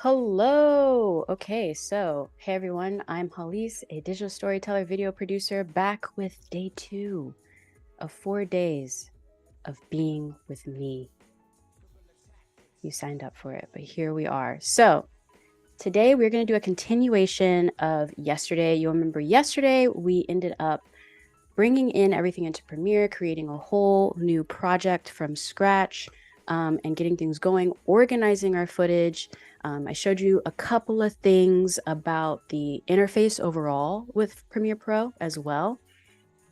Hello. Okay, so hey everyone, I'm Hallease, a digital storyteller video producer, back with day 2 of 4 days of being with me. You signed up for it, but here we are. So today we're going to do a continuation of yesterday. You'll remember yesterday we ended up bringing in everything into Premiere, creating a whole new project from scratch, and getting things going, organizing our footage. I showed you a couple of things about the interface overall with Premiere Pro as well.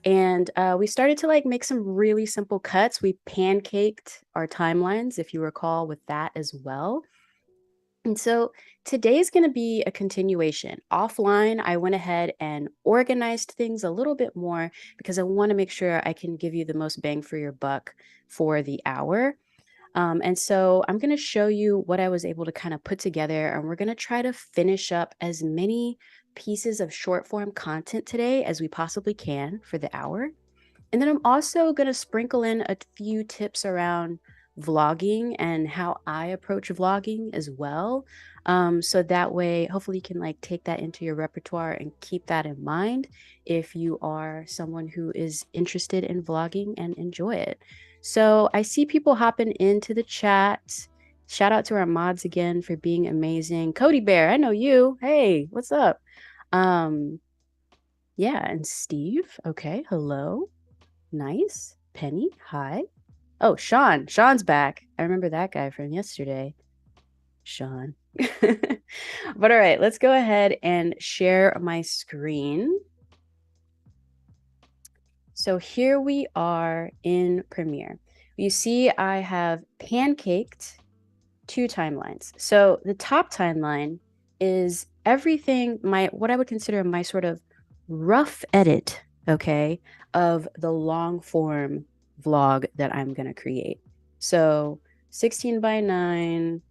And we started to make some really simple cuts. We pancaked our timelines, if you recall, with that as well. And so today's going to be a continuation. Offline, I went ahead and organized things a little bit more because I want to make sure I can give you the most bang for your buck for the hour. And so I'm going to show you what I was able to kind of put together, and we're going to try to finish up as many pieces of short form content today as we possibly can for the hour. And then I'm also going to sprinkle in a few tips around vlogging and how I approach vlogging as well. So that way, hopefully you can take that into your repertoire and keep that in mind if you are someone who is interested in vlogging and enjoy it. So I see people hopping into the chat. Shout out to our mods again for being amazing. Cody Bear, I know you. Hey, what's up? Yeah, and Steve. Okay, hello. Nice. Penny, hi. Oh, Sean. Sean's back. I remember that guy from yesterday. Sean. But all right, let's go ahead and share my screen. So here we are in Premiere. You see I have pancaked 2 timelines. So the top timeline is everything, what I would consider my sort of rough edit, okay, of the long form vlog that I'm going to create. So 16:9,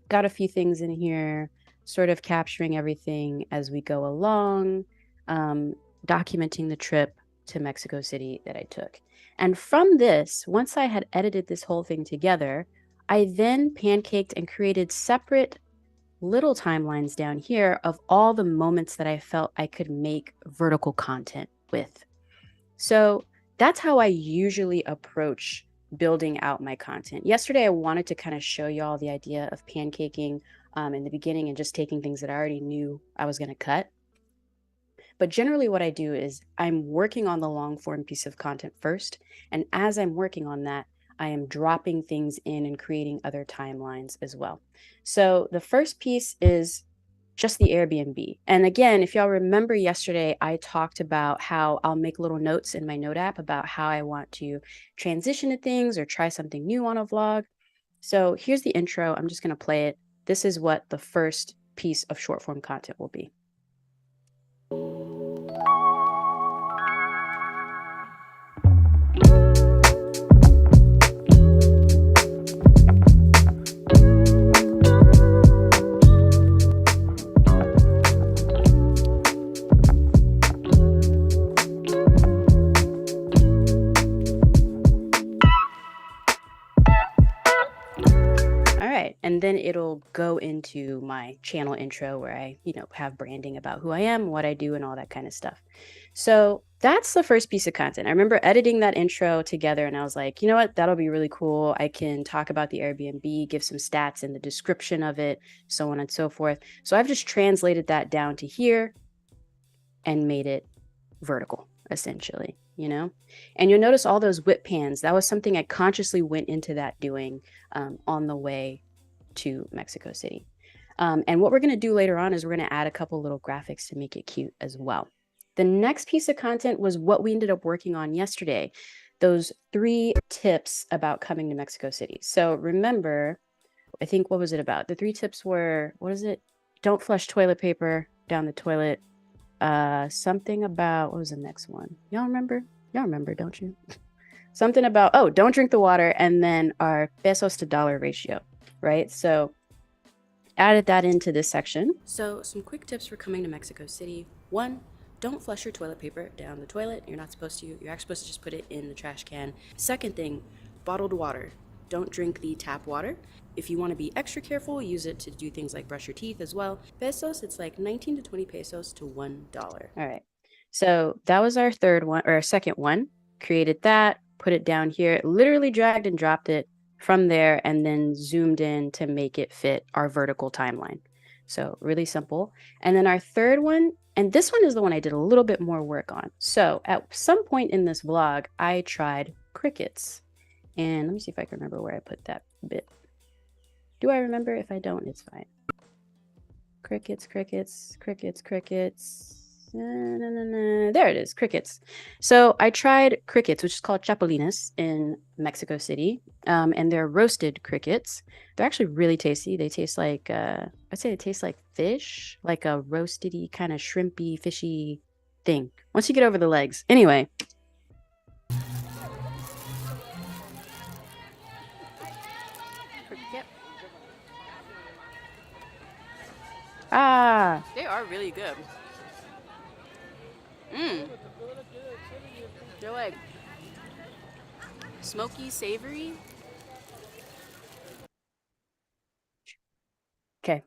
got a few things in here, sort of capturing everything as we go along, documenting the trip to Mexico City that I took. And from this, once I had edited this whole thing together, I then pancaked and created separate little timelines down here of all the moments that I felt I could make vertical content with. So that's how I usually approach building out my content. Yesterday, I wanted to kind of show y'all the idea of pancaking in the beginning and just taking things that I already knew I was going to cut. But generally what I do is I'm working on the long form piece of content first. And as I'm working on that, I am dropping things in and creating other timelines as well. So the first piece is just the Airbnb. And again, if y'all remember yesterday, I talked about how I'll make little notes in my note app about how I want to transition to things or try something new on a vlog. So here's the intro. I'm just going to play it. This is what the first piece of short form content will be. And then it'll go into my channel intro where I, have branding about who I am, what I do, and all that kind of stuff. So that's the first piece of content. I remember editing that intro together and I was like, you know what, that'll be really cool. I can talk about the Airbnb, give some stats in the description of it, so on and so forth. So I've just translated that down to here and made it vertical, essentially, And you'll notice all those whip pans. That was something I consciously went into that doing on the way to Mexico City. And what we're going to do later on is we're going to add a couple little graphics to make it cute as well. The next piece of content was what we ended up working on yesterday, those 3 tips about coming to Mexico City. So remember, I think, what was it about? The 3 tips were, what is it? Don't flush toilet paper down the toilet. Something about, what was the next one? Y'all remember? Y'all remember, don't you? Something about, oh, don't drink the water, and then our pesos to dollar ratio. Right? So added that into this section. So some quick tips for coming to Mexico City. 1, don't flush your toilet paper down the toilet. You're not supposed to. You're actually supposed to just put it in the trash can. Second thing, bottled water. Don't drink the tap water. If you want to be extra careful, use it to do things like brush your teeth as well. Pesos, it's like 19 to 20 pesos to $1. All right. So that was our third one, or our second one. Created that, put it down here, literally dragged and dropped it from there, and then zoomed in to make it fit our vertical timeline. So really simple. And then our third one, and this one is the one I did a little bit more work on. So at some point in this vlog, I tried crickets. And let me see if I can remember where I put that bit. Do I remember? If I don't, it's fine. Crickets, crickets, crickets, crickets. There it is, crickets. So I tried crickets, which is called chapulines in Mexico City, and they're roasted crickets. They're actually really tasty. They taste like, I'd say they taste like fish, like a roasted-y kind of shrimpy, fishy thing. Once you get over the legs. Anyway. Ah, they are really good. They're like smoky, savory. Okay.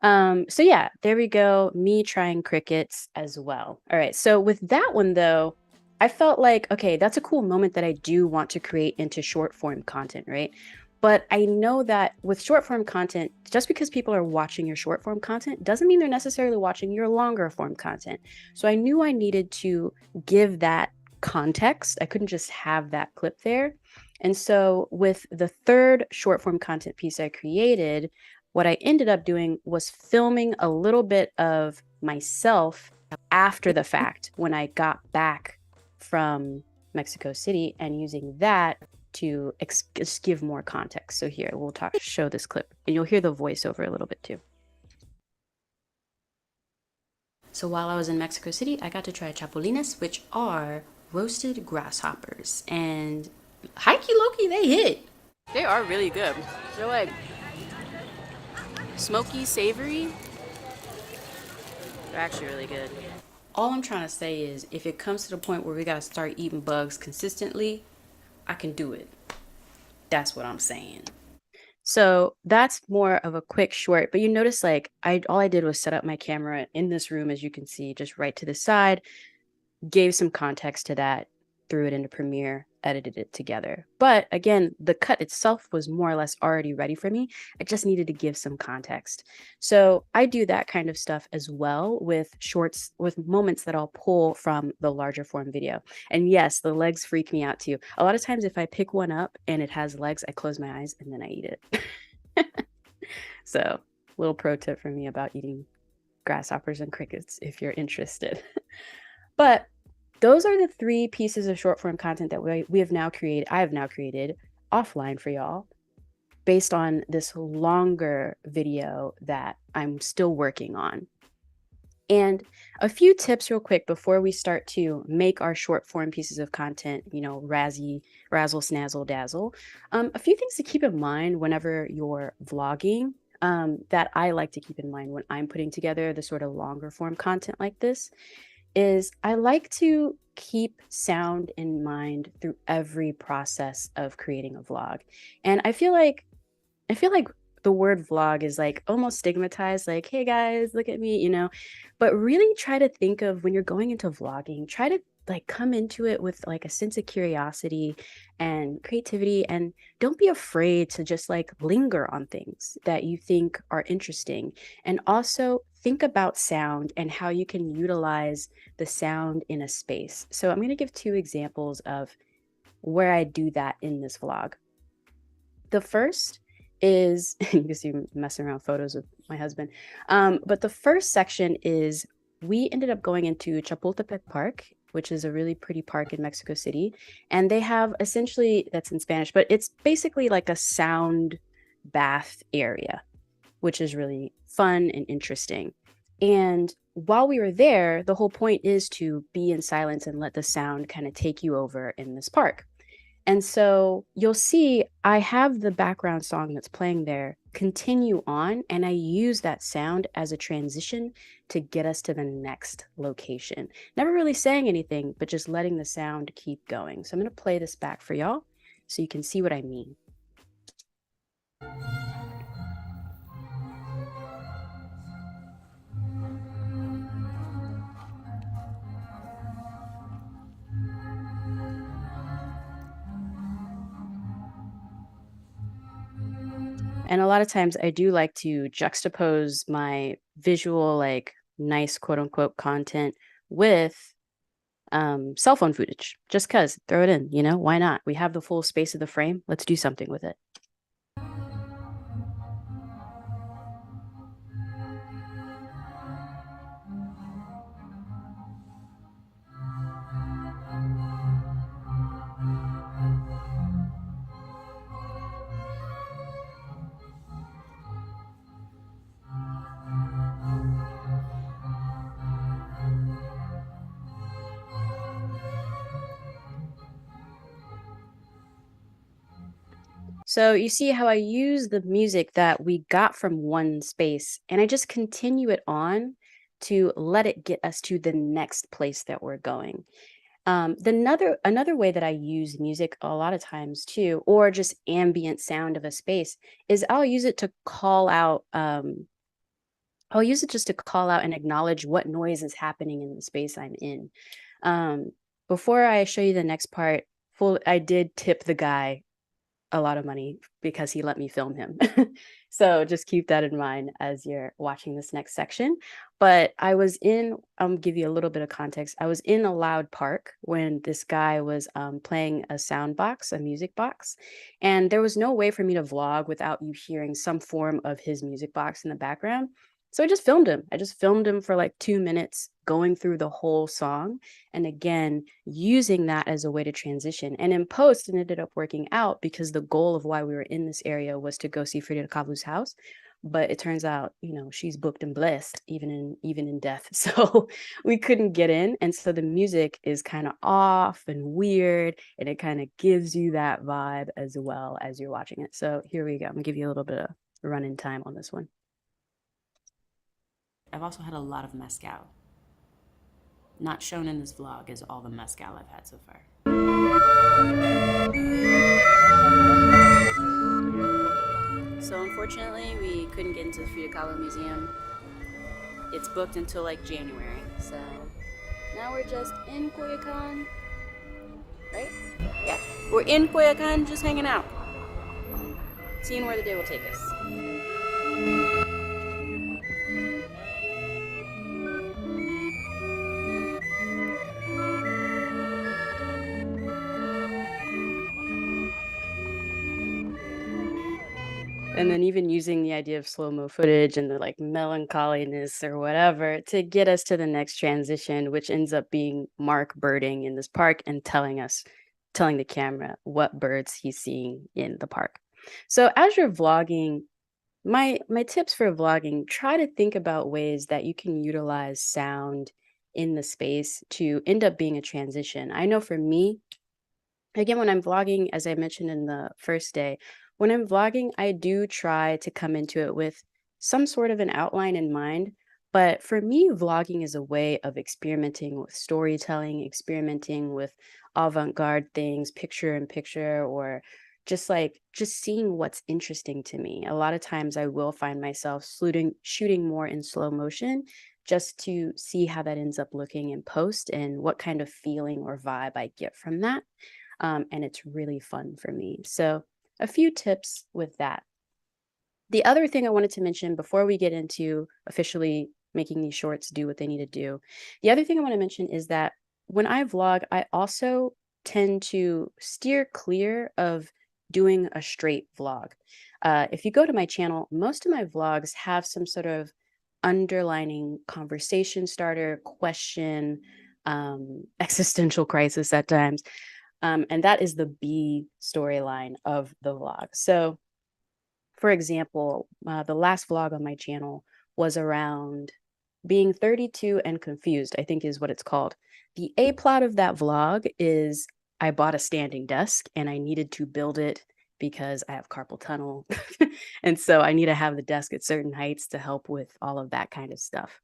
So yeah, there we go. Me trying crickets as well. All right. So with that one though, I felt like, okay, that's a cool moment that I do want to create into short form content, right? But I know that with short form content, just because people are watching your short form content doesn't mean they're necessarily watching your longer form content. So I knew I needed to give that context. I couldn't just have that clip there. And so with the third short form content piece I created, what I ended up doing was filming a little bit of myself after the fact when I got back from Mexico City, and using that to just give more context. So here, we'll show this clip, and you'll hear the voiceover a little bit too. So while I was in Mexico City, I got to try chapulines, which are roasted grasshoppers. And hikey loki, they hit. They are really good. They're like smoky, savory. They're actually really good. All I'm trying to say is, if it comes to the point where we gotta start eating bugs consistently, I can do it. That's what I'm saying. So that's more of a quick short, but you notice like all I did was set up my camera in this room, as you can see, just right to the side, gave some context to that, threw it into Premiere, edited it together. But again, the cut itself was more or less already ready for me. I just needed to give some context. So I do that kind of stuff as well with shorts, with moments that I'll pull from the larger form video. And yes, the legs freak me out too. A lot of times if I pick one up and it has legs, I close my eyes and then I eat it. So little pro tip for me about eating grasshoppers and crickets if you're interested. But those are the three pieces of short form content that we have now created. I have now created offline for y'all based on this longer video that I'm still working on. And a few tips real quick before we start to make our short form pieces of content, you know, razzle, snazzle, dazzle. A few things to keep in mind whenever you're vlogging, that I like to keep in mind when I'm putting together the sort of longer form content like this, is I like to keep sound in mind through every process of creating a vlog. And I feel like the word vlog is like almost stigmatized, like, hey guys, look at me, you know. But really try to think of, when you're going into vlogging, try to like come into it with like a sense of curiosity and creativity, and don't be afraid to just like linger on things that you think are interesting. And also think about sound and how you can utilize the sound in a space. So I'm going to give two examples of where I do that in this vlog. The first is, you can see me messing around photos with my husband. But the first section is, we ended up going into Chapultepec Park, which is a really pretty park in Mexico City. And they have essentially, that's in Spanish, but it's basically like a sound bath area, which is really fun and interesting. And while we were there, the whole point is to be in silence and let the sound kind of take you over in this park. And so you'll see I have the background song that's playing there continue on, and I use that sound as a transition to get us to the next location. Never really saying anything, but just letting the sound keep going. So I'm going to play this back for y'all so you can see what I mean. And a lot of times I do like to juxtapose my visual, like nice quote unquote content with cell phone footage. Just cuz, throw it in, why not? We have the full space of the frame. Let's do something with it. So you see how I use the music that we got from one space and I just continue it on to let it get us to the next place that we're going. Another way that I use music a lot of times too, or just ambient sound of a space, is I'll use it just to call out and acknowledge what noise is happening in the space I'm in. Um, Before I show you the next part, I did tip the guy a lot of money because he let me film him. So just keep that in mind as you're watching this next section. But I'll give you a little bit of context. I was in a loud park when this guy was playing a sound box, a music box. And there was no way for me to vlog without you hearing some form of his music box in the background. So I just filmed him. I just filmed him for like 2 minutes going through the whole song. And again, using that as a way to transition. And in post, it ended up working out because the goal of why we were in this area was to go see Frida Kahlo's house. But it turns out, she's booked and blessed, even in death. So we couldn't get in. And so the music is kind of off and weird, and it kind of gives you that vibe as well as you're watching it. So here we go. I'm gonna give you a little bit of running time on this one. I've also had a lot of mezcal. Not shown in this vlog is all the mezcal I've had so far. So unfortunately, we couldn't get into the Frida Kahlo Museum. It's booked until like January. So now we're just in Coyoacan, right? Yeah, we're in Coyoacan, just hanging out, seeing where the day will take us. And then even using the idea of slow-mo footage and the like melancholiness or whatever to get us to the next transition, which ends up being Mark birding in this park and telling the camera what birds he's seeing in the park. So as you're vlogging, my tips for vlogging, try to think about ways that you can utilize sound in the space to end up being a transition. I know for me, again, when I'm vlogging, as I mentioned in the first day, when I'm vlogging, I do try to come into it with some sort of an outline in mind. But for me, vlogging is a way of experimenting with storytelling, experimenting with avant-garde things, picture in picture, or just seeing what's interesting to me. A lot of times I will find myself shooting more in slow motion just to see how that ends up looking in post and what kind of feeling or vibe I get from that. And it's really fun for me. So a few tips with that. The other thing I wanted to mention before we get into officially making these shorts do what they need to do, the other thing I want to mention is that when I vlog, I also tend to steer clear of doing a straight vlog. If you go to my channel, most of my vlogs have some sort of underlining conversation starter, question, existential crisis at times. And that is the B storyline of the vlog. So, for example, the last vlog on my channel was around being 32 and confused, I think is what it's called. The A plot of that vlog is I bought a standing desk and I needed to build it because I have carpal tunnel. And so I need to have the desk at certain heights to help with all of that kind of stuff.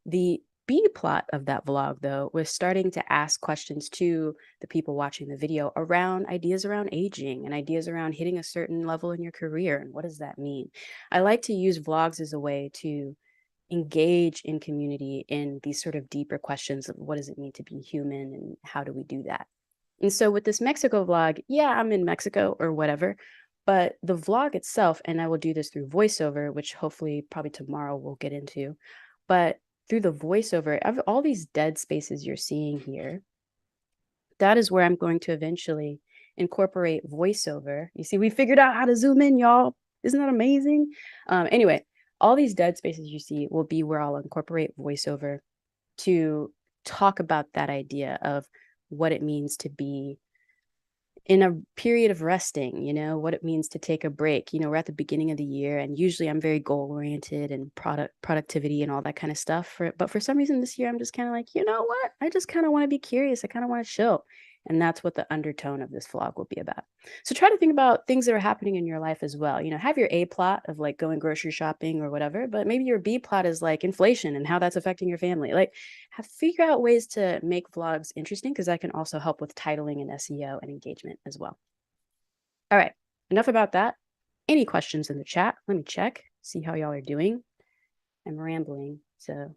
The B plot of that vlog, though, was starting to ask questions to the people watching the video around ideas around aging and ideas around hitting a certain level in your career. And what does that mean? I like to use vlogs as a way to engage in community in these sort of deeper questions of what does it mean to be human and how do we do that? And so with this Mexico vlog, yeah, I'm in Mexico or whatever, but the vlog itself, and I will do this through voiceover, which hopefully probably tomorrow we'll get into, but through the voiceover, all these dead spaces you're seeing here, that is where I'm going to eventually incorporate voiceover. You see, we figured out how to zoom in, y'all. Isn't that amazing? Anyway, all these dead spaces you see will be where I'll incorporate voiceover to talk about that idea of what it means to be in a period of resting, what it means to take a break. We're at the beginning of the year, and usually I'm very goal oriented and productivity and all that kind of stuff. But for some reason this year, I'm just kind of like, you know what? I just kind of want to be curious. I kind of want to chill. And that's what the undertone of this vlog will be about. So try to think about things that are happening in your life as well. Have your A plot of like going grocery shopping or whatever, but maybe your B plot is like inflation and how that's affecting your family. Like, figure out ways to make vlogs interesting, because that can also help with titling and SEO and engagement as well. All right, enough about that. Any questions in the chat? Let me check, see how y'all are doing. I'm rambling, so.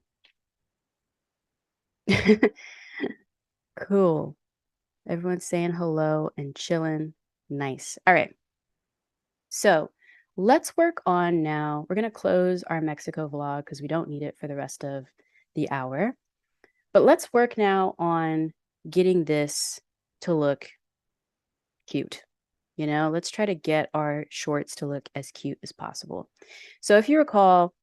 Cool. Everyone's saying hello and chilling. Nice. All right. So let's work on now. We're going to close our Mexico vlog because we don't need it for the rest of the hour. But let's work now on getting this to look cute. Let's try to get our shorts to look as cute as possible. So if you recall,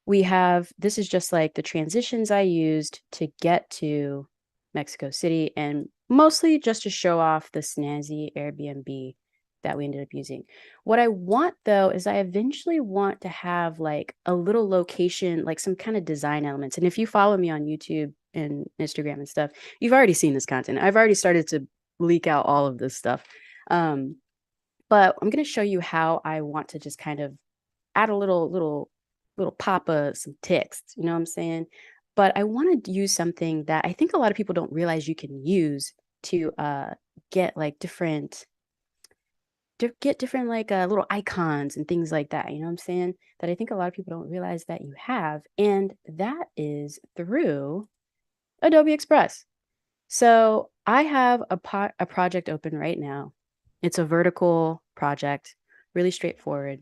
this is just like the transitions I used to get to Mexico City, and mostly just to show off the snazzy Airbnb that we ended up using. What I want though is I eventually want to have like a little location, like some kind of design elements. And if you follow me on YouTube and Instagram and stuff, you've already seen this content. I've already started to leak out all of this stuff. But I'm going to show you how I want to just kind of add a little pop of some text, you know what I'm saying? But I want to use something that I think a lot of people don't realize you can use to get like different like little icons and things like that, you know what I'm saying? That I think a lot of people don't realize that you have, and that is through Adobe Express. So I have a project open right now. It's a vertical project, really straightforward.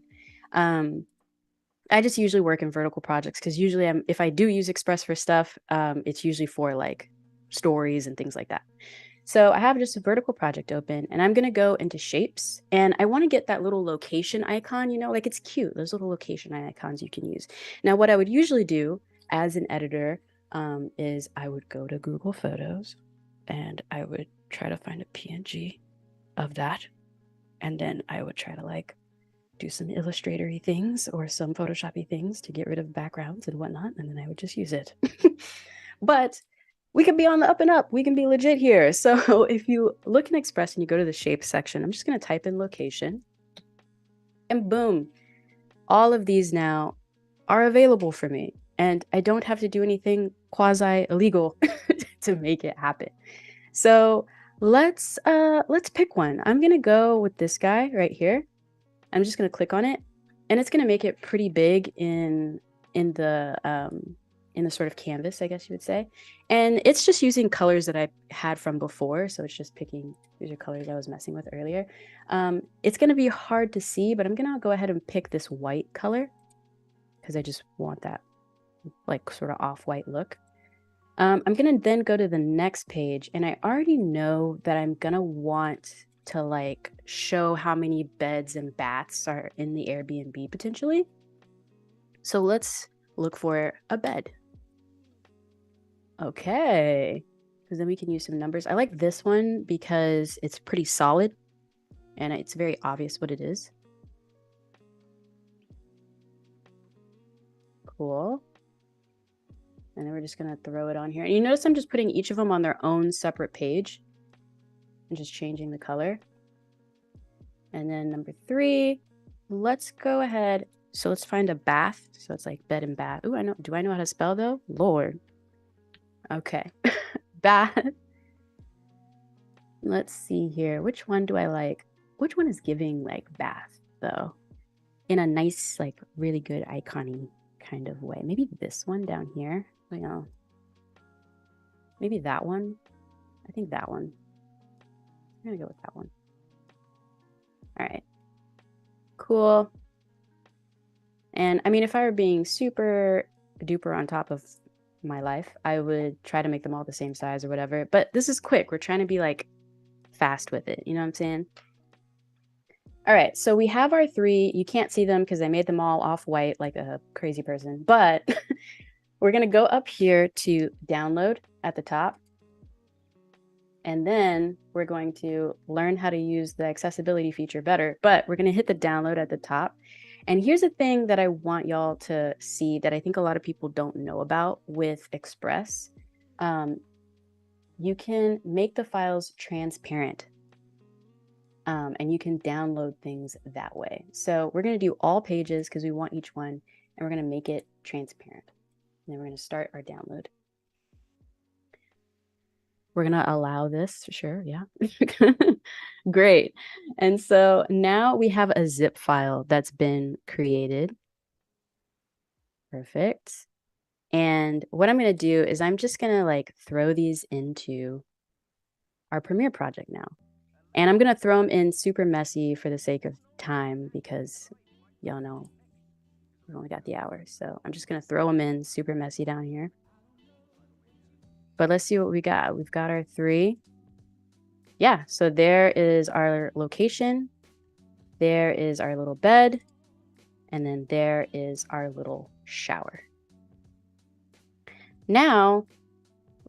I just usually work in vertical projects because usually if I do use Express for stuff, it's usually for like stories and things like that. So I have just a vertical project open, and I'm going to go into shapes, and I want to get that little location icon, like it's cute. Those little location icons you can use. Now, what I would usually do as an editor is I would go to Google Photos and I would try to find a PNG of that. And then I would try to like do some illustratory things or some Photoshop-y things to get rid of backgrounds and whatnot. And then I would just use it. But we can be on the up and up. We can be legit here. So if you look in Express and you go to the shape section, I'm just going to type in location, and boom, all of these now are available for me. And I don't have to do anything quasi illegal to make it happen. So let's pick one. I'm going to go with this guy right here. I'm just going to click on it, and it's going to make it pretty big in the sort of canvas, I guess you would say. And it's just using colors that I had from before. So it's just picking, these are colors I was messing with earlier. It's going to be hard to see, but I'm going to go ahead and pick this white color because I just want that like sort of off-white look. I'm going to then go to the next page, and I already know that I'm going to want to like show how many beds and baths are in the Airbnb potentially. So let's look for a bed. Okay, because then we can use some numbers. I like this one because it's pretty solid and it's very obvious what it is. Cool. And then we're just going to throw it on here. And you notice I'm just putting each of them on their own separate page and just changing the color. And then number 3, let's go ahead. So let's find a bath. So it's like bed and bath. Ooh, do I know how to spell though? Lord. Okay. Bath. Let's see here. Which one do I like? Which one is giving like bath though? In a nice, like really good icon-y kind of way. Maybe this one down here. You know, maybe that one. I think that one. I'm gonna go with that one. All right. Cool. And I mean, if I were being super duper on top of my life, I would try to make them all the same size or whatever. But this is quick. We're trying to be like fast with it. You know what I'm saying? All right. So we have our 3. You can't see them because I made them all off white like a crazy person. But we're going to go up here to download at the top. And then we're going to learn how to use the accessibility feature better. But we're going to hit the download at the top. And here's a thing that I want y'all to see that I think a lot of people don't know about with Express. You can make the files transparent, and you can download things that way. So we're going to do all pages because we want each one, and we're going to make it transparent. And then we're going to start our download. We're going to allow this, sure, yeah. Great. And so now we have a zip file that's been created. Perfect. And what I'm going to do is I'm just going to like throw these into our Premiere project now. And I'm going to throw them in super messy for the sake of time because y'all know we've only got the hour. So I'm just going to throw them in super messy down here. But let's see what we got. We've got our 3. Yeah, so there is our location. There is our little bed. And then there is our little shower. Now,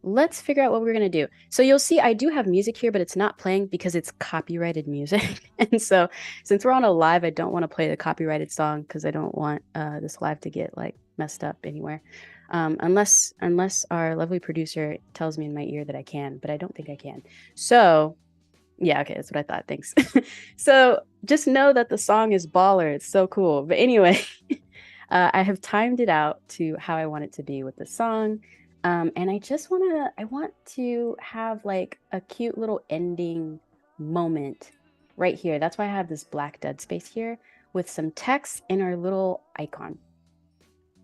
let's figure out what we're going to do. So you'll see I do have music here, but it's not playing because it's copyrighted music. And so since we're on a live, I don't want to play the copyrighted song because I don't want this live to get like messed up anywhere. Unless our lovely producer tells me in my ear that I can, but I don't think I can. So yeah, okay, that's what I thought. Thanks. So just know that the song is baller. It's so cool. But anyway, I have timed it out to how I want it to be with the song. And I want to have like a cute little ending moment right here. That's why I have this black dead space here with some text and our little icon.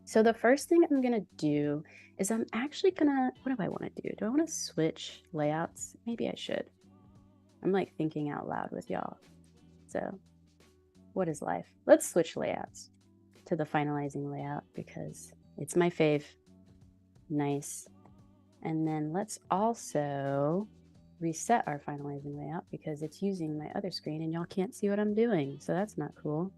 So the first thing I'm gonna do is I'm actually gonna, what do I want to do? Do I want to switch layouts? Maybe I should. I'm like thinking out loud with y'all. So what is life? Let's switch layouts to the finalizing layout because it's my fave. Nice. And then let's also reset our finalizing layout because it's using my other screen and y'all can't see what I'm doing. So that's not cool.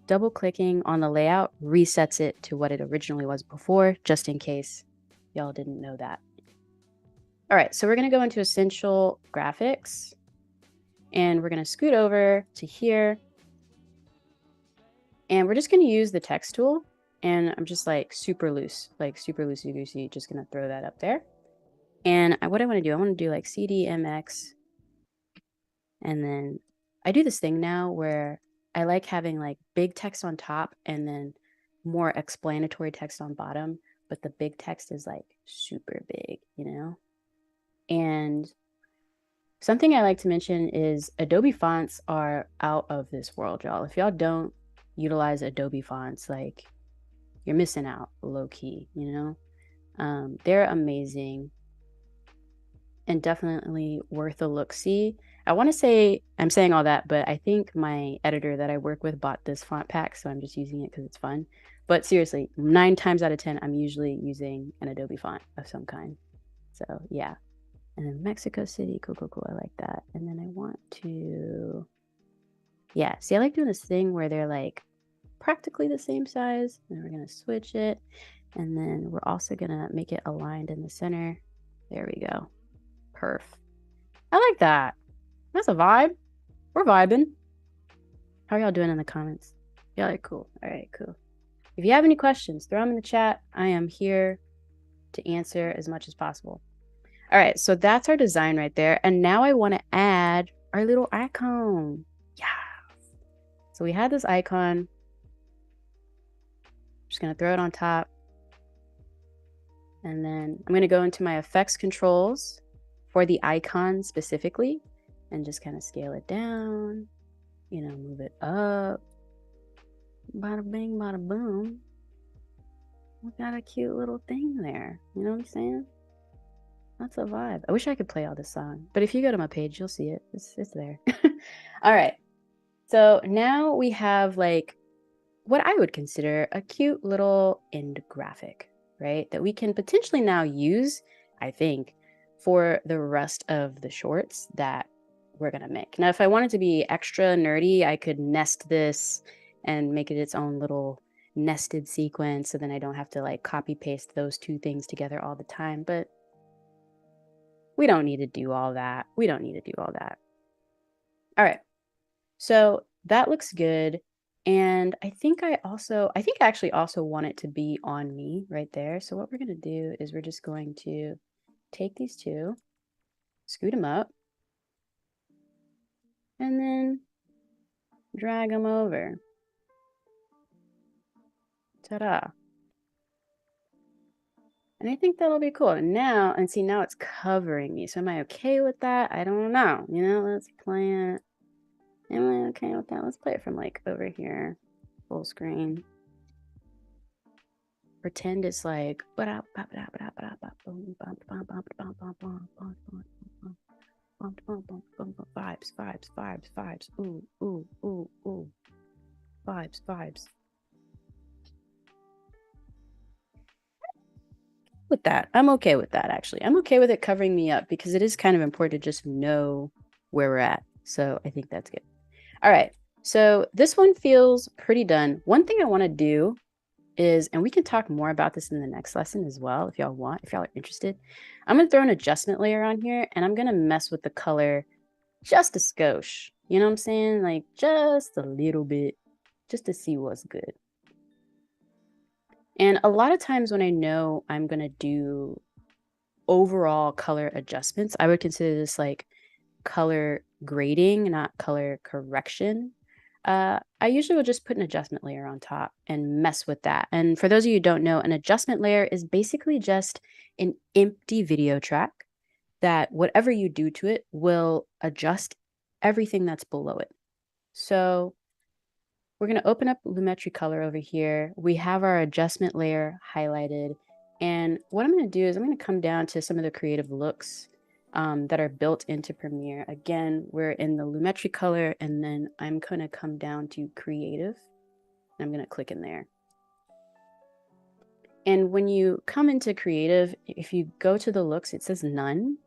Double clicking on the layout resets it to what it originally was before, just in case y'all didn't know that. All right, so we're going to go into Essential Graphics and we're going to scoot over to here. And we're just going to use the text tool. And I'm just like super loosey-goosey, just going to throw that up there. And what I want to do, I want to do like CDMX. And then I do this thing now where I like having like big text on top and then more explanatory text on bottom. But the big text is like super big, you know? And something I like to mention is Adobe fonts are out of this world, y'all. If y'all don't utilize Adobe fonts, like you're missing out low key, you know? They're amazing and definitely worth a look-see. I want to say I'm saying all that, but I think my editor that I work with bought this font pack, so I'm just using it because it's fun. But seriously, 9 times out of 10, I'm usually using an Adobe font of some kind. So yeah. And then Mexico City, cool. I like that. And then I want to, yeah, see, I like doing this thing where they're like practically the same size. And we're going to switch it. And then we're also going to make it aligned in the center. There we go. Perf. I like that. That's a vibe. We're vibing. How are y'all doing in the comments? Y'all are cool. All right, cool. If you have any questions, throw them in the chat. I am here to answer as much as possible. All right, so that's our design right there. And now I want to add our little icon. Yeah. So we had this icon. Just going to throw it on top. And then I'm going to go into my effects controls for the icon specifically and just kind of scale it down, you know, move it up. Bada bing, bada boom. We got a cute little thing there. You know what I'm saying? That's a vibe. I wish I could play all this song, but if you go to my page, you'll see it. It's there. All right. So now we have like what I would consider a cute little end graphic, right? That we can potentially now use, I think, for the rest of the shorts that we're going to make. Now, if I wanted to be extra nerdy, I could nest this and make it its own little nested sequence. So then I don't have to like copy paste those two things together all the time. But we don't need to do all that. We don't need to do all that. All right. So that looks good. And I think I actually also want it to be on me right there. So what we're going to do is we're just going to take these two, scoot them up, and then drag them over. Ta-da. And I think that'll be cool. And now it's covering me. So am I okay with that? I don't know. You know, let's play it. Am I okay with that? Let's play it from like over here, full screen. Pretend it's like vibes, ooh, ooh, ooh, ooh, vibes. With that, I'm okay with that, actually. I'm okay with it covering me up because it is kind of important to just know where we're at. So I think that's good. All right, so this one feels pretty done. One thing I want to do is, and we can talk more about this in the next lesson as well, if y'all want, if y'all are interested. I'm going to throw an adjustment layer on here, and I'm going to mess with the color just a skosh. You know what I'm saying? Like just a little bit, just to see what's good. And a lot of times when I know I'm going to do overall color adjustments, I would consider this like color grading, not color correction. I usually will just put an adjustment layer on top and mess with that. And for those of you who don't know, an adjustment layer is basically just an empty video track that whatever you do to it will adjust everything that's below it. So we're going to open up Lumetri Color over here. We have our adjustment layer highlighted. And what I'm going to do is I'm going to come down to some of the creative looks that are built into Premiere. Again, we're in the Lumetri Color, and then I'm going to come down to Creative. And I'm going to click in there. And when you come into Creative, if you go to the looks, it says none,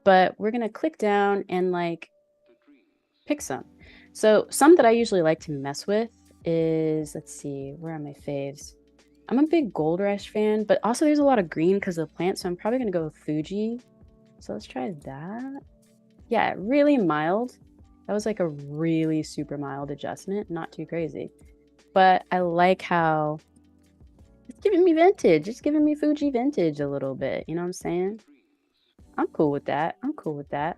but we're going to click down and like pick some. So some that I usually like to mess with is, let's see, where are my faves? I'm a big Gold Rush fan, but also there's a lot of green because of the plant, so I'm probably going to go with Fuji. So let's try that. Yeah, really mild. That was like a really super mild adjustment, not too crazy. But I like how it's giving me vintage. It's giving me Fuji vintage a little bit. You know what I'm saying? I'm cool with that. I'm cool with that.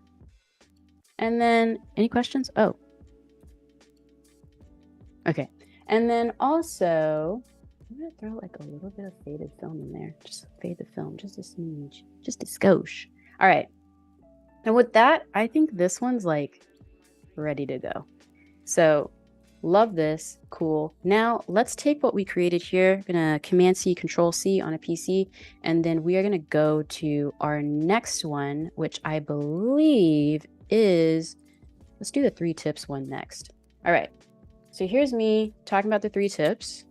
And then, any questions? Oh. Okay. And then also, I'm going to throw like a little bit of faded film in there. Just fade the film, just a smidge, just a skosh. All right. And with that, I think this one's like ready to go. So love this. Cool. Now let's take what we created here. I'm going to Command C, Control C on a PC. And then we are going to go to our next one, which I believe is, let's do the 3 tips one next. All right. So here's me talking about the 3 tips.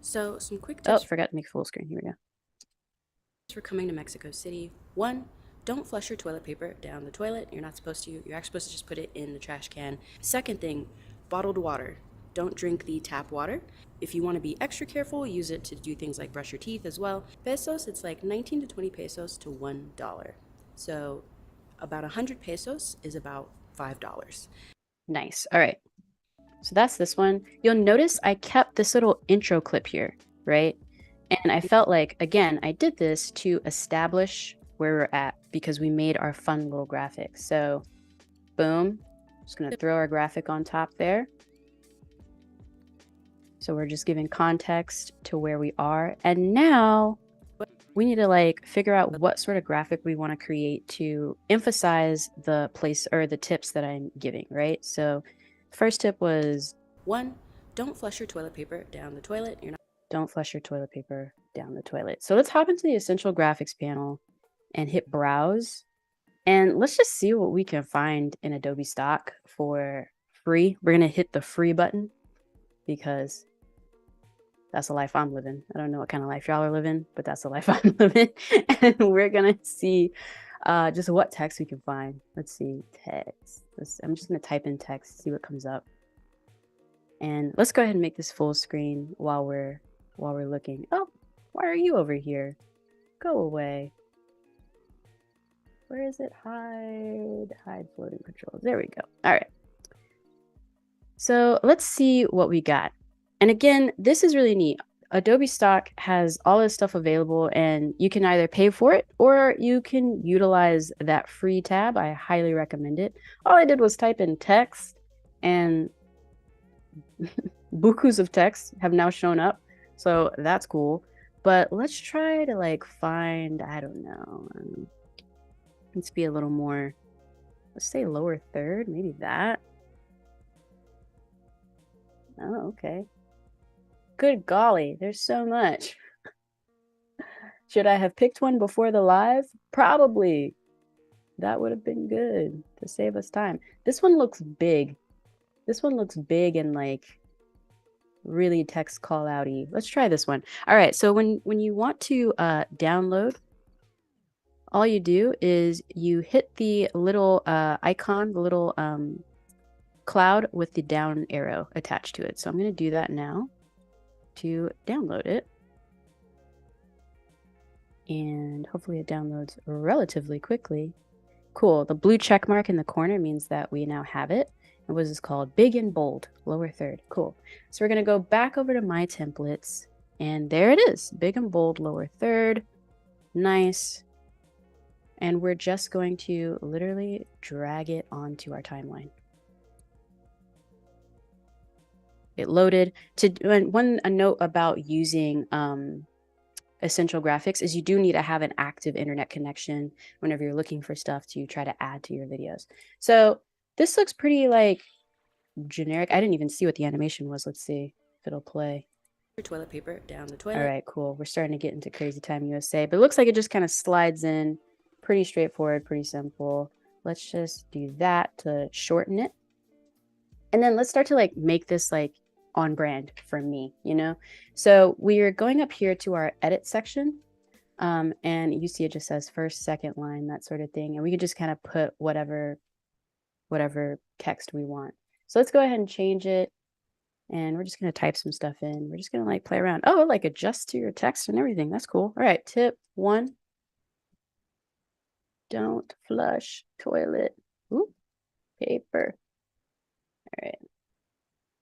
So some quick tips. Oh, forgot to make full screen. Here we go. For coming to Mexico City. 1, don't flush your toilet paper down the toilet. You're not supposed to. You're actually supposed to just put it in the trash can. Second thing, bottled water. Don't drink the tap water. If you want to be extra careful, use it to do things like brush your teeth as well. Pesos, it's like 19 to 20 pesos to $1. So about 100 pesos is about $5. Nice. All right. So that's this one. You'll notice I kept this little intro clip here, right? And I felt like, again, I did this to establish where we're at because we made our fun little graphic. So boom, just going to throw our graphic on top there. So we're just giving context to where we are. And now we need to like figure out what sort of graphic we want to create to emphasize the place or the tips that I'm giving, right? So first tip was 1, don't flush your toilet paper down the toilet. Don't flush your toilet paper down the toilet. So let's hop into the essential graphics panel and hit browse. And let's just see what we can find in Adobe stock for free. We're going to hit the free button because that's the life I'm living. I don't know what kind of life y'all are living, but that's the life I'm living. And we're going to see just what text we can find. Let's see, text. I'm just going to type in text, see what comes up. And let's go ahead and make this full screen while we're looking. Oh, why are you over here? Go away. Where is it? Hide floating controls. There we go. All right. So let's see what we got. And again, this is really neat. Adobe stock has all this stuff available, and you can either pay for it or you can utilize that free tab. I highly recommend it. All I did was type in text, and bukus of text have now shown up. So that's cool. But let's try to like find, I don't know. Let's be a little more, let's say lower third, maybe that. Oh, okay. Good golly, there's so much. Should I have picked one before the live? Probably. That would have been good to save us time. This one looks big. This one looks big and like really text call outy. Let's try this one. All right, so when you want to download, all you do is you hit the little icon, the little cloud with the down arrow attached to it. So I'm going to do that now to download it. And hopefully it downloads relatively quickly. Cool. The blue check mark in the corner means that we now have it. And what is this called? Big and bold, lower third. Cool. So we're going to go back over to my templates. And there it is. Big and bold, lower third. Nice. And we're just going to literally drag it onto our timeline. It loaded. A note about using essential graphics is you do need to have an active internet connection whenever you're looking for stuff to try to add to your videos. So this looks pretty like generic. I didn't even see what the animation was. Let's see if it'll play. Your toilet paper down the toilet. All right, cool. We're starting to get into Crazy Time USA, but it looks like it just kind of slides in. Pretty straightforward, pretty simple. Let's just do that to shorten it. And then let's start to like make this like on brand for me, you know? So we're going up here to our edit section. And you see it just says first, second line, that sort of thing. And we can just kind of put whatever text we want. So let's go ahead and change it. And we're just going to type some stuff in. We're just going to like play around. Oh, like adjust to your text and everything. That's cool. All right. Tip 1. Don't flush toilet paper. All right.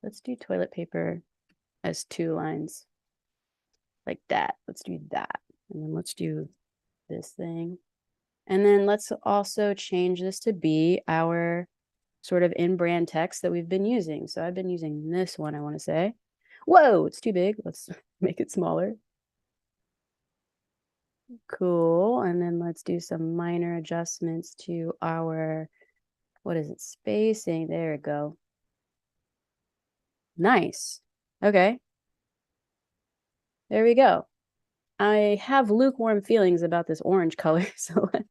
Let's do toilet paper as 2 lines. Like that. Let's do that. And then let's do this thing. And then let's also change this to be our sort of in-brand text that we've been using. So I've been using this one, I want to say. Whoa, it's too big. Let's make it smaller. Cool. And then let's do some minor adjustments to our, what is it, spacing. There we go. Nice. Okay. There we go. I have lukewarm feelings about this orange color, so let's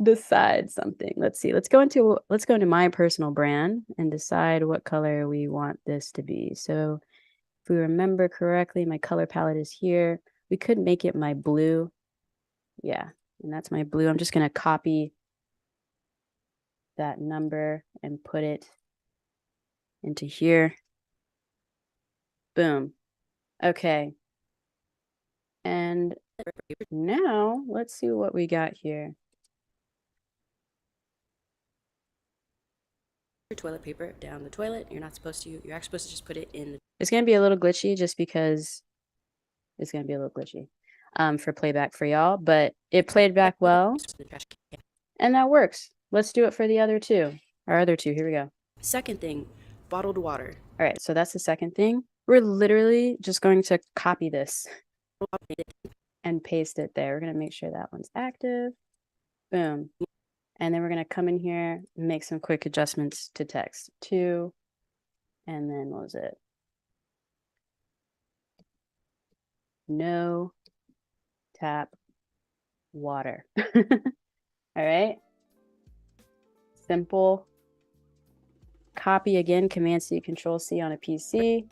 decide something. Let's see. Let's go into my personal brand and decide what color we want this to be. So if we remember correctly, my color palette is here. We could make it my blue. Yeah, and that's my blue. I'm just going to copy that number and put it into here. Boom. Okay. And now let's see what we got here. Your toilet paper down the toilet. You're actually supposed to just put it in. It's going to be a little glitchy just because it's going to be a little glitchy for playback for y'all, but it played back well and that works. Let's do it for the other two. Our other two, here we go. Second thing, bottled water. All right, so that's the second thing. we're literally just going to copy this and paste it there. We're going to make sure that one's active. Boom. And then we're going to come in here, make some quick adjustments to text 2. And then what was it? No tap water. All right. Simple. Copy again, Command C, Control C on a PC.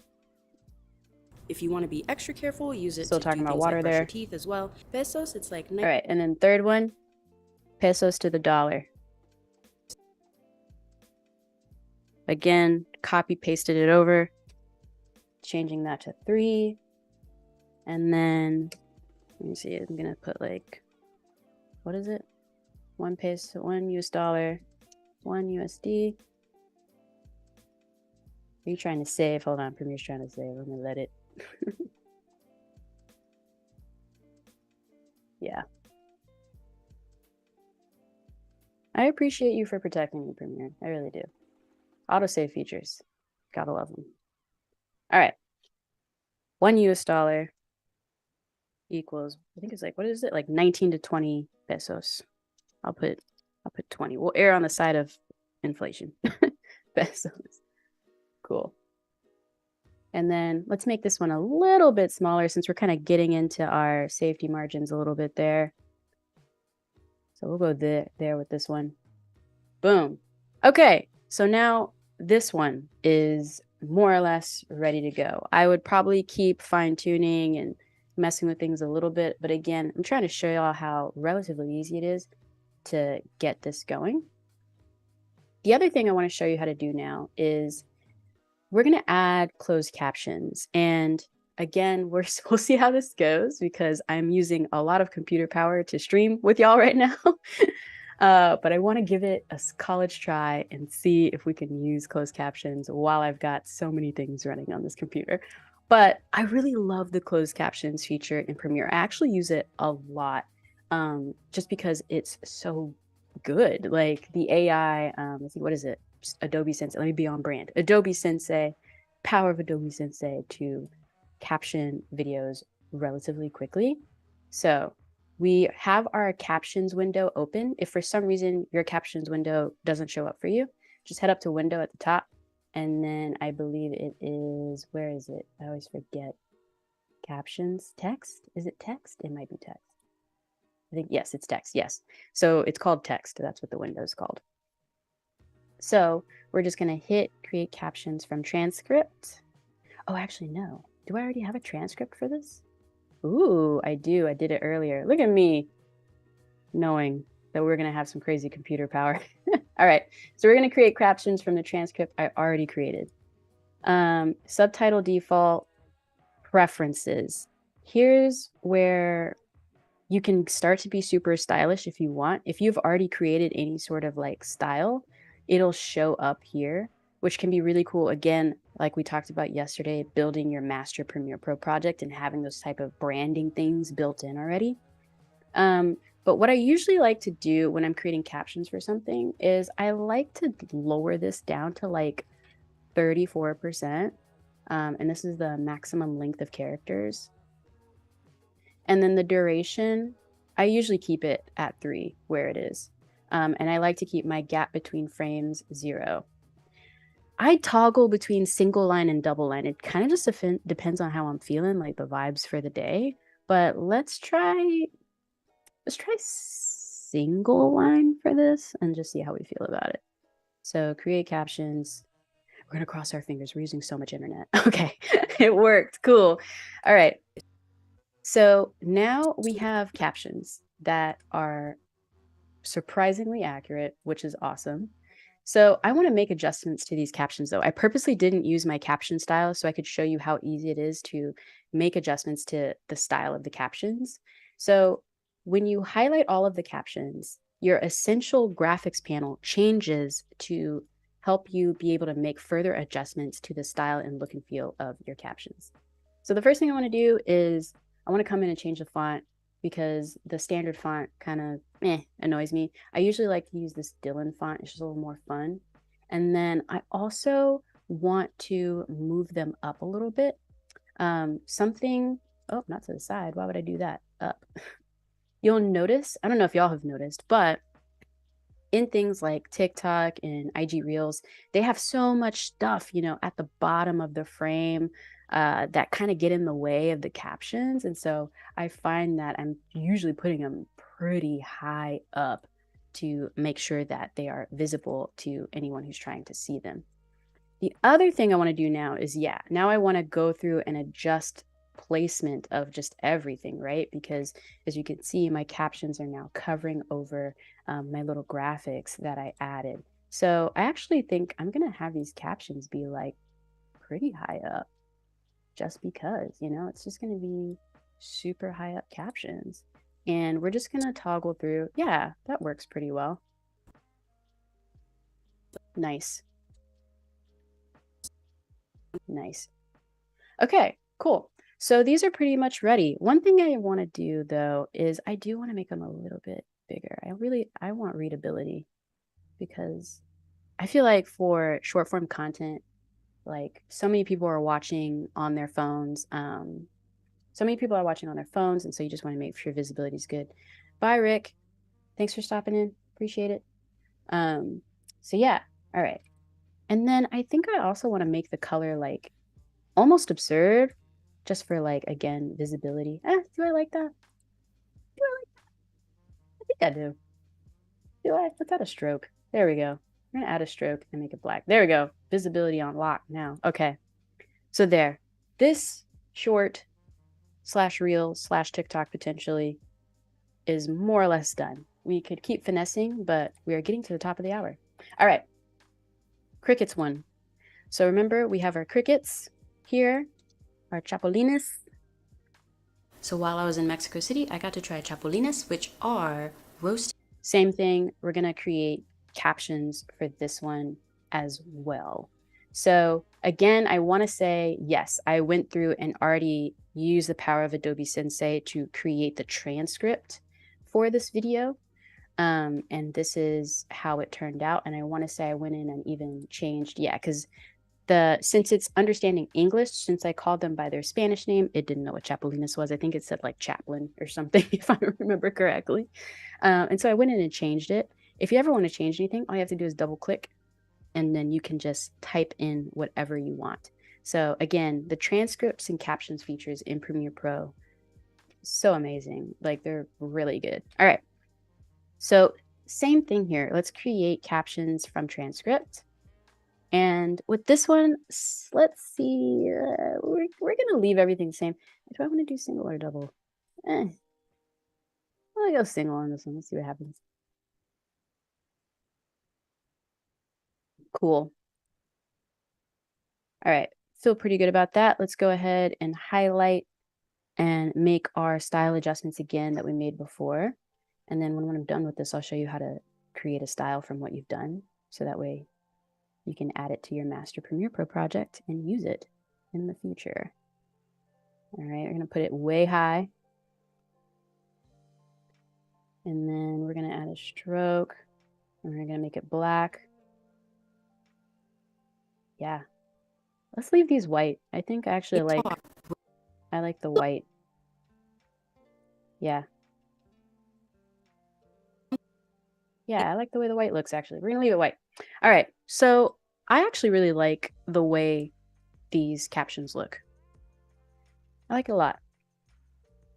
If you want to be extra careful, use it Still to talking do about things water like brush there. your teeth as well. Pesos, it's like... All right, and then third one, pesos to the dollar. Again, copy pasted it over, changing that to 3. And then, let me see, I'm gonna put like, what is it? 1 peso, 1 US dollar, 1 USD. Are you trying to save? Hold on, Premiere's trying to save. Let me let it. Yeah. I appreciate you for protecting me, Premiere. I really do. Autosave features. Gotta love them. All right. 1 US dollar equals, I think it's like, what is it? Like 19 to 20 pesos. I'll put 20. We'll err on the side of inflation. Pesos. Cool. And then let's make this one a little bit smaller since we're kind of getting into our safety margins a little bit there. So we'll go there with this one. Boom. Okay, so now this one is more or less ready to go. I would probably keep fine-tuning and messing with things a little bit, but again, I'm trying to show y'all how relatively easy it is to get this going. The other thing I want to show you how to do now is we're going to add closed captions. And again, we'll see how this goes because I'm using a lot of computer power to stream with y'all right now. But I want to give it a college try and see if we can use closed captions while I've got so many things running on this computer. But I really love the closed captions feature in Premiere. I actually use it a lot just because it's so good. Like the AI, let's see, what is it? Just Adobe Sensei. Let me be on brand. Adobe Sensei, power of Adobe Sensei to caption videos relatively quickly. So we have our captions window open. If for some reason your captions window doesn't show up for you, just head up to window at the top. And then I believe it is, where is it? I always forget. Captions, text? Is it text? It might be text. I think, yes, it's text. Yes. So it's called text. That's what the window is called. So we're just going to hit create captions from transcript. Oh, actually, no. Do I already have a transcript for this? Ooh, I do. I did it earlier. Look at me knowing that we're going to have some crazy computer power. All right. So we're going to create captions from the transcript I already created. Subtitle default, preferences. Here's where you can start to be super stylish if you want. If you've already created any sort of like style, it'll show up here, which can be really cool. Again, like we talked about yesterday, building your master Premiere Pro project and having those type of branding things built in already. But what I usually like to do when I'm creating captions for something is I like to lower this down to like 34%. And this is the maximum length of characters. And then the duration, I usually keep it at 3 where it is. And I like to keep my gap between frames 0. I toggle between single line and double line. It kind of just depends on how I'm feeling, like the vibes for the day. But let's try single line for this and just see how we feel about it. So create captions. We're going to cross our fingers. We're using so much internet. Okay, it worked. Cool. All right. So now we have captions that are surprisingly accurate, which is awesome. So I want to make adjustments to these captions though. I purposely didn't use my caption style so I could show you how easy it is to make adjustments to the style of the captions. So when you highlight all of the captions, your essential graphics panel changes to help you be able to make further adjustments to the style and look and feel of your captions. So the first thing I want to do is I want to come in and change the font because the standard font kind of annoys me. I usually like to use this Dylan font. It's just a little more fun. And then I also want to move them up a little bit. Something, oh, not to the side. Why would I do that? Up. You'll notice, I don't know if y'all have noticed, but in things like TikTok and IG Reels, they have so much stuff, at the bottom of the frame that kind of get in the way of the captions. And so I find that I'm usually putting them pretty high up to make sure that they are visible to anyone who's trying to see them. The other thing I want to do now is, now I want to go through and adjust placement of just everything, right? Because as you can see, my captions are now covering over my little graphics that I added. So I actually think I'm going to have these captions be like pretty high up just because, it's just going to be super high up captions. And we're just going to toggle through. Yeah, that works pretty well. Nice. Nice. Okay, cool. So these are pretty much ready. One thing I want to do though is I do want to make them a little bit bigger. I want readability because I feel like for short form content, like so many people are watching on their phones. So many people are watching on their phones, and so you just want to make sure visibility is good. Bye, Rick. Thanks for stopping in. Appreciate it. So yeah, all right. And then I think I also want to make the color like almost absurd, just for like, again, visibility. Do I like that? Do I like that? I think I do. Do I? Let's add a stroke. There we go. We're gonna add a stroke and make it black. There we go. Visibility on lock now. Okay. So there. This short slash reel slash TikTok potentially is more or less done. We could keep finessing, but we are getting to the top of the hour. All right. Crickets one. So remember, we have our crickets here, our chapulines. So while I was in Mexico City, I got to try chapulines, which are roasted. Same thing, we're gonna create captions for this one as well. So again, I wanna say, yes, I went through and already used the power of Adobe Sensei to create the transcript for this video. And this is how it turned out. And I wanna say I went in and even changed, because since it's understanding English, since I called them by their Spanish name, it didn't know what Chapulines was. I think it said like chaplain or something, if I remember correctly. And so I went in and changed it. If you ever want to change anything, all you have to do is double click, and then you can just type in whatever you want. So again, the transcripts and captions features in Premiere Pro, so amazing. Like, they're really good. All right. So same thing here. Let's create captions from transcript. And with this one, let's see, we're going to leave everything the same. Do I want to do single or double? I'll go single on this one. Let's see what happens. Cool. All right, feel pretty good about that. Let's go ahead and highlight and make our style adjustments again that we made before. And then when I'm done with this, I'll show you how to create a style from what you've done. So that way you can add it to your master Premiere Pro project and use it in the future. All right, we're gonna put it way high. And then we're gonna add a stroke and we're gonna make it black. Yeah, let's leave these white. I think I actually I like the white. Yeah. Yeah, I like the way the white looks, actually. We're gonna leave it white. All right, so I actually really like the way these captions look. I like it a lot.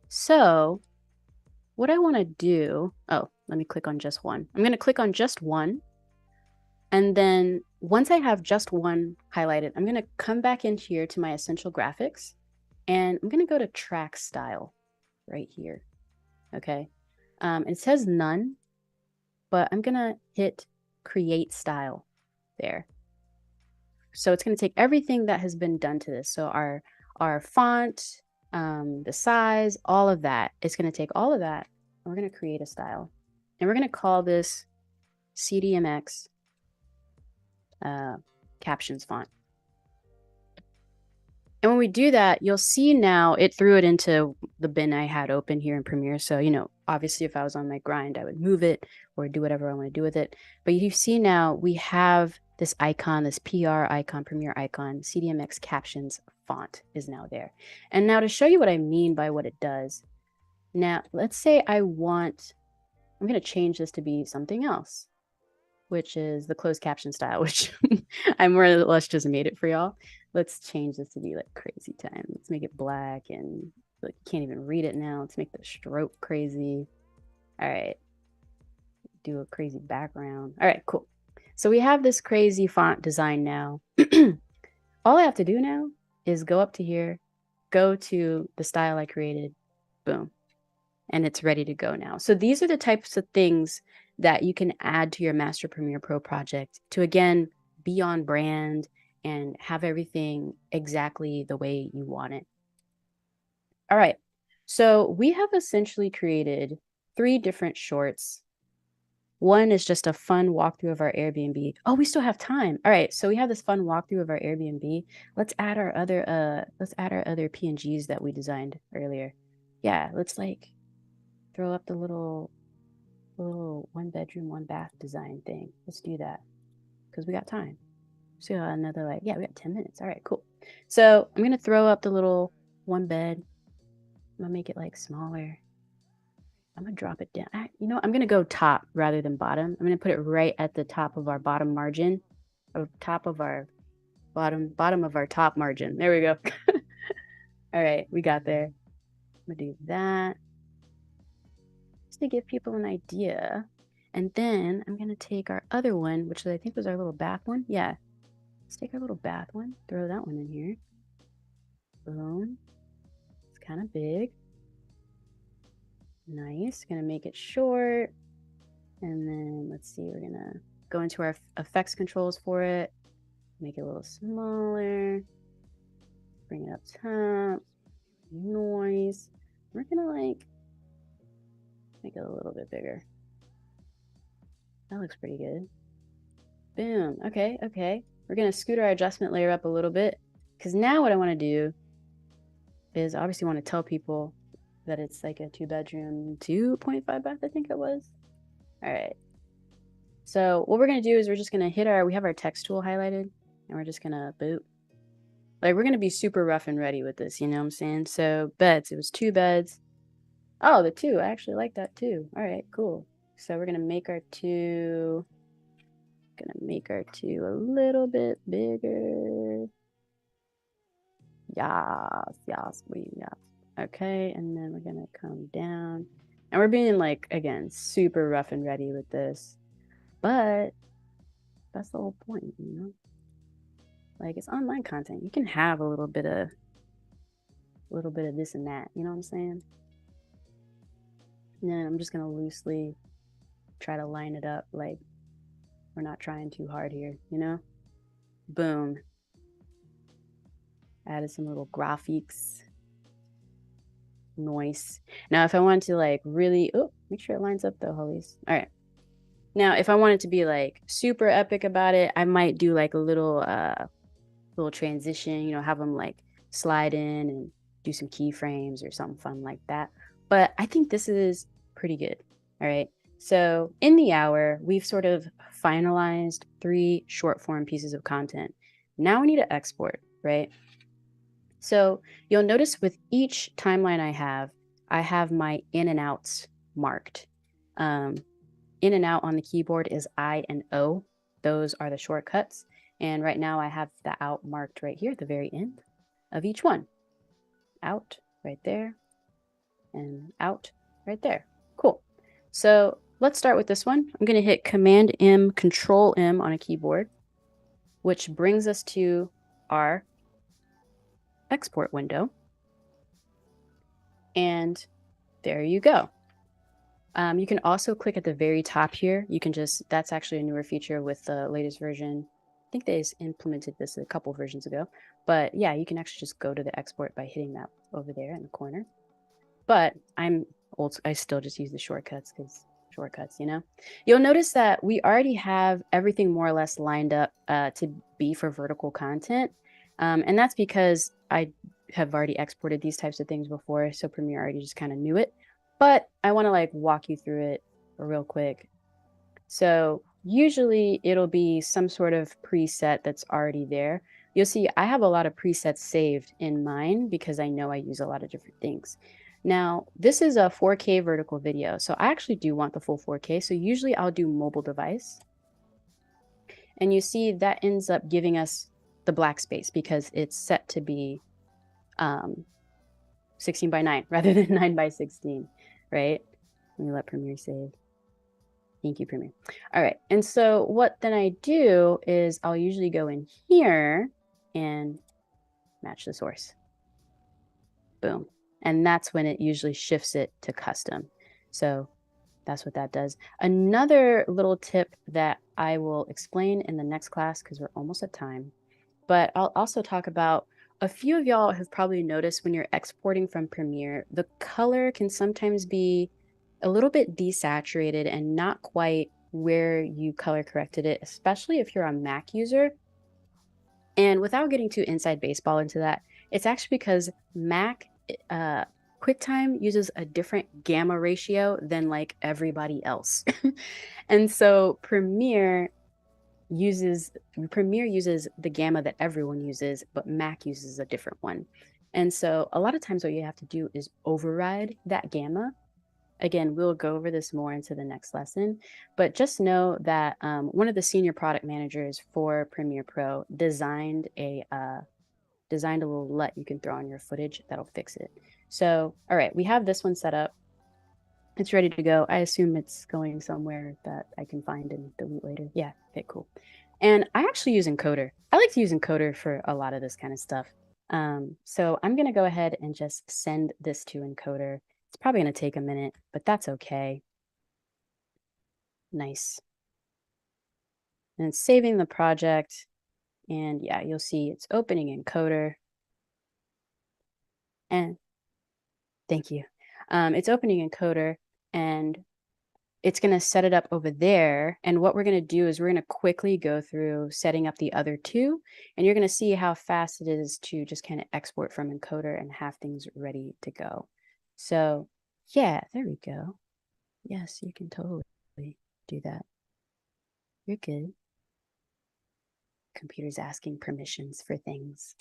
So what I want to do, let me click on just one. I'm going to click on just one. And then once I have just one highlighted, I'm going to come back in here to my essential graphics, and I'm going to go to track style right here. Okay. It says none, but I'm going to hit create style there. So it's going to take everything that has been done to this. So our font, the size, all of that. It's going to take all of that, and we're going to create a style. And we're going to call this CDMX captions font. And when we do that, you'll see now it threw it into the bin I had open here in Premiere. So, obviously if I was on my grind, I would move it or do whatever I want to do with it. But you see now we have this icon, this PR icon, Premiere icon, CDMX captions font is now there. And now to show you what I mean by what it does, now let's say I'm going to change this to be something else, which is the closed caption style, which I more or less just made it for y'all. Let's change this to be like crazy time. Let's make it black and like you can't even read it now. Let's make the stroke crazy. All right. Do a crazy background. All right, cool. So we have this crazy font design now. All I have to do now is go up to here, go to the style I created, boom, and it's ready to go now. So these are the types of things that you can add to your Master Premiere Pro project to, again, be on brand and have everything exactly the way you want it. All right, so we have essentially created 3 different shorts. One is just a fun walkthrough of our Airbnb. Oh, we still have time. All right, so we have this fun walkthrough of our Airbnb. Let's add our other PNGs that we designed earlier. Yeah, let's like throw up the little 1 bedroom, 1 bath design thing. Let's do that because we got time. So another like, yeah, we got 10 minutes. All right, cool. So I'm gonna throw up the little 1 bed. I'm gonna make it like smaller. I'm gonna drop it down. I'm gonna go top rather than bottom. I'm gonna put it right at the top of our bottom margin, or top of our bottom of our top margin. There we go. All right, we got there. I'm gonna do that just to give people an idea. And then I'm gonna take our other one, which I think was our little bath one. Yeah, let's take our little bath one, throw that one in here. Boom. It's kind of big. Nice. Gonna make it short. And then let's see, we're gonna go into our effects controls for it, make it a little smaller, bring it up top, noise. We're gonna like make it a little bit bigger. That looks pretty good. Boom. Okay. We're gonna scoot our adjustment layer up a little bit because now what I want to do is obviously want to tell people that it's like a 2-bedroom, 2.5 bath, I think it was. All right. So what we're going to do is we're just going to we have our text tool highlighted, and we're just going to boot. Like, we're going to be super rough and ready with this, you know what I'm saying? So beds, it was 2 beds. Oh, the 2, I actually like that too. All right, cool. So we're going to make our 2, a little bit bigger. Yes, okay, and then we're going to come down. And we're being like, again, super rough and ready with this. But that's the whole point, you know? Like, it's online content. You can have a little bit of this and that, you know what I'm saying? And then I'm just gonna loosely try to line it up, like we're not trying too hard here, you know? Boom. Added some little graphics. Nice. Now, if I want to like really, make sure it lines up though, Hallease. All right. Now, if I wanted to be like super epic about it, I might do like a little transition, you know, have them like slide in and do some keyframes or something fun like that. But I think this is pretty good. All right. So in the hour, we've sort of finalized 3 short form pieces of content. Now we need to export, right? So you'll notice with each timeline I have my in and outs marked. In and out on the keyboard is I and O. Those are the shortcuts. And right now I have the out marked right here at the very end of each one. Out right there and out right there. Cool. So let's start with this one. I'm going to hit Command M, Control M on a keyboard, which brings us to our export window. And there you go. You can also click at the very top here. You can that's actually a newer feature with the latest version. I think they implemented this a couple versions ago. But yeah, you can actually just go to the export by hitting that over there in the corner. But I still just use the shortcuts because shortcuts, you know? You'll notice that we already have everything more or less lined up to be for vertical content. And that's because I have already exported these types of things before, so Premiere already just kind of knew it. But I want to like walk you through it real quick. So usually it'll be some sort of preset that's already there. You'll see I have a lot of presets saved in mine because I know I use a lot of different things. Now, this is a 4K vertical video, so I actually do want the full 4K. So usually I'll do mobile device. And you see that ends up giving us the black space because it's set to be 16 by 9 rather than 9 by 16, right? Let me let Premiere save. Thank you, Premiere. All right, and so what then I do is I'll usually go in here and match the source. Boom. And that's when it usually shifts it to custom. So that's what that does. Another little tip that I will explain in the next class, because we're almost at time, but I'll also talk about a few of y'all have probably noticed when you're exporting from Premiere, the color can sometimes be a little bit desaturated and not quite where you color corrected it, especially if you're a Mac user. And without getting too inside baseball into that, it's actually because Mac QuickTime uses a different gamma ratio than like everybody else. And so uses Premiere uses the gamma that everyone uses, but Mac uses a different one. And so a lot of times what you have to do is override that gamma. Again, we'll go over this more into the next lesson, but just know that one of the senior product managers for Premiere Pro designed a little LUT you can throw on your footage that'll fix it. So, all right, we have this one set up. It's ready to go. I assume it's going somewhere that I can find and delete later. Yeah, okay, cool. And I actually use Encoder. I like to use Encoder for a lot of this kind of stuff. So I'm going to go ahead and just send this to Encoder. It's probably going to take a minute, but that's okay. Nice. And it's saving the project. And yeah, you'll see it's opening Encoder. And thank you. It's opening Encoder and it's going to set it up over there. And what we're going to do is we're going to quickly go through setting up the other two. And you're going to see how fast it is to just kind of export from Encoder and have things ready to go. So yeah, there we go. Yes, you can totally do that. You're good. Computer's asking permissions for things.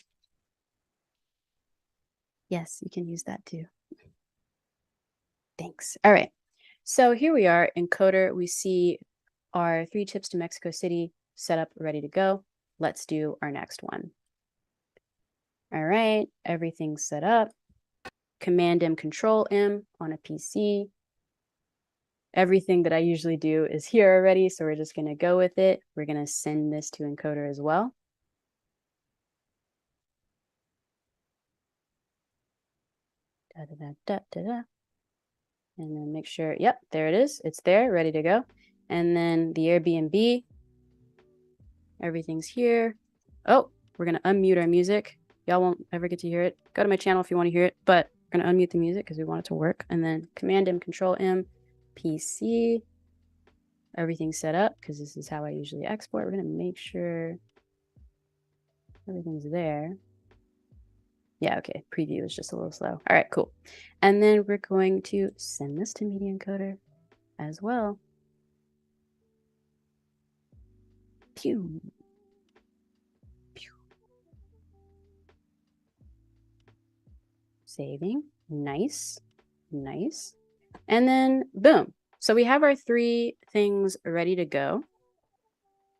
Yes, you can use that too. Thanks. All right. So here we are, Encoder. We see our 3 trips to Mexico City set up, ready to go. Let's do our next one. All right, everything's set up. Command M, Control M on a PC. Everything that I usually do is here already, so we're just going to go with it. We're going to send this to Encoder as well. Da, da, da, da, da, da. And then make sure, yep, there it is. It's there, ready to go. And then the Airbnb, everything's here. Oh, we're going to unmute our music. Y'all won't ever get to hear it. Go to my channel if you want to hear it, but we're going to unmute the music because we want it to work. And then Command M, Control M, PC. Everything's set up because this is how I usually export. We're going to make sure everything's there. Yeah, okay. Preview is just a little slow. All right, cool. And then we're going to send this to Media Encoder as well. Pew. Pew. Saving. Nice. Nice. And then boom. So we have our 3 things ready to go,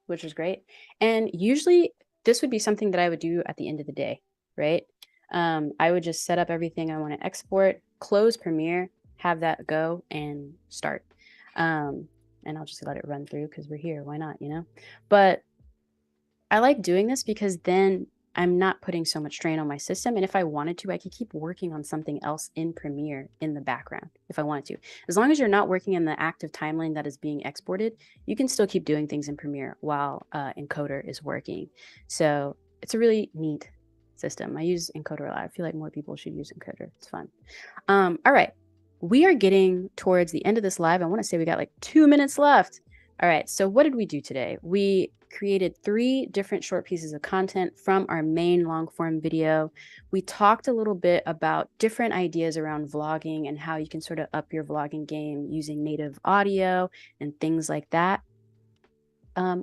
which is great. And usually this would be something that I would do at the end of the day, right? I would just set up everything I want to export, close Premiere, have that go and start. And I'll just let it run through because we're here. Why not, you know? But I like doing this because then I'm not putting so much strain on my system. And if I wanted to, I could keep working on something else in Premiere in the background if I wanted to. As long as you're not working in the active timeline that is being exported, you can still keep doing things in Premiere while Encoder is working. So it's a really neat system. I use Encoder a lot. I feel like more people should use Encoder. It's fun. All right. We are getting towards the end of this live. I want to say we got like 2 minutes left. All right. So what did we do today? We created 3 different short pieces of content from our main long form video. We talked a little bit about different ideas around vlogging and how you can sort of up your vlogging game using native audio and things like that.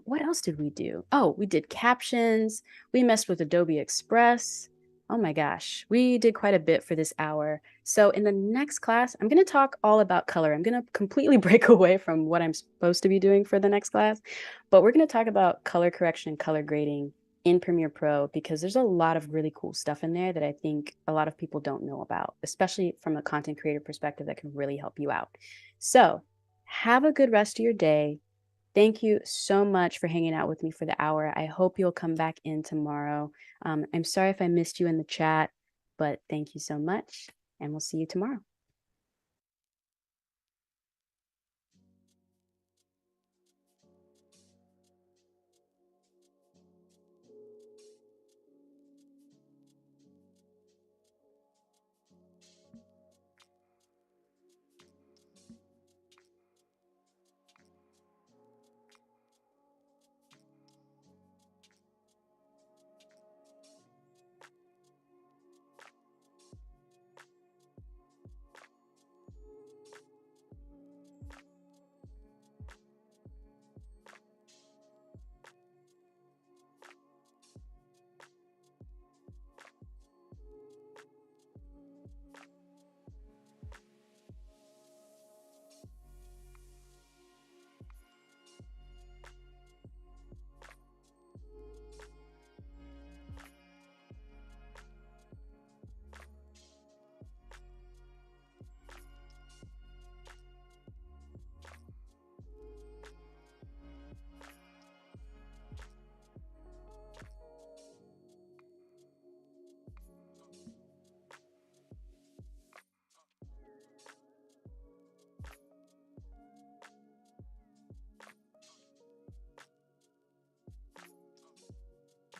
What else did we do? Oh, we did captions. We messed with Adobe Express. Oh my gosh, we did quite a bit for this hour. So in the next class, I'm going to talk all about color. I'm going to completely break away from what I'm supposed to be doing for the next class, but we're going to talk about color correction and color grading in Premiere Pro because there's a lot of really cool stuff in there that I think a lot of people don't know about, especially from a content creator perspective that can really help you out. So have a good rest of your day. Thank you so much for hanging out with me for the hour. I hope you'll come back in tomorrow. I'm sorry if I missed you in the chat, but thank you so much, and we'll see you tomorrow.